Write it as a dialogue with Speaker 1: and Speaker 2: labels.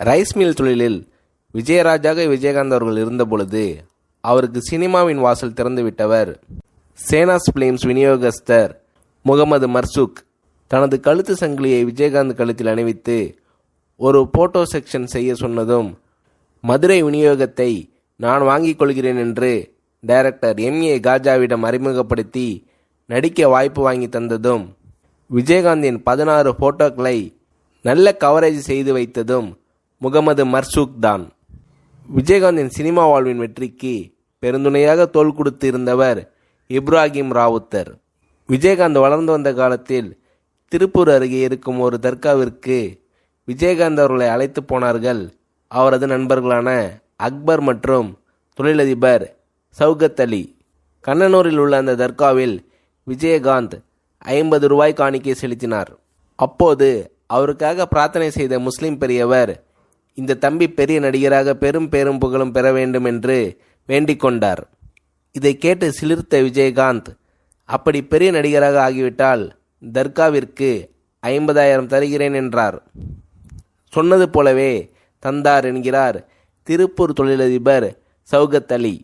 Speaker 1: Rice mill தொழிலில் விஜயராஜாக விஜயகாந்த் அவர்கள் இருந்தபொழுது அவருக்கு சினிமாவின் வாசல் திறந்துவிட்டவர் சேனாஸ் பிலிம்ஸ் விநியோகஸ்தர் முகமது மர்சூக். தனது கழுத்து சங்கிலியை விஜயகாந்த் கழுத்தில் அணிவித்து ஒரு போட்டோ செக்ஷன் செய்ய சொன்னதும் மதுரை விநியோகத்தை நான் வாங்கிக் கொள்கிறேன் என்று டைரக்டர் M.A. காஜாவிடம் அறிமுகப்படுத்தி நடிக்க வாய்ப்பு வாங்கி தந்ததும் விஜயகாந்தின் 16 போட்டோக்களை நல்ல கவரேஜ் செய்து வைத்ததும் முகமது மர்சூக் தான். விஜயகாந்தின் சினிமா வாழ்வின் வெற்றிக்கு பெருந்துணையாக தோள் கொடுத்து இருந்தவர் இப்ராஹிம் ராவுத்தர். விஜயகாந்த் வளர்ந்து வந்த காலத்தில் திருப்பூர் அருகே இருக்கும் ஒரு தர்காவிற்கு விஜயகாந்த் அவர்களை அழைத்து போனார்கள் அவரது நண்பர்களான அக்பர் மற்றும் தொழிலதிபர் சௌகத் அலி. கண்ணனூரில் உள்ள அந்த தர்காவில் விஜயகாந்த் 50 ரூபாய் காணிக்கை செலுத்தினார். அப்போது அவருக்காக பிரார்த்தனை செய்த முஸ்லிம் பெரியவர் இந்த தம்பி பெரிய நடிகராக பெரும் புகழும் பெற வேண்டும் என்று வேண்டிக் கொண்டார். இதை கேட்டு சிலிர்த்த விஜயகாந்த், அப்படி பெரிய நடிகராக ஆகிவிட்டால் தர்காவிற்கு 50,000 தருகிறேன் என்றார். சொன்னது போலவே தந்தார் என்கிறார் திருப்பூர் தொழிலதிபர் சௌகத் அலி.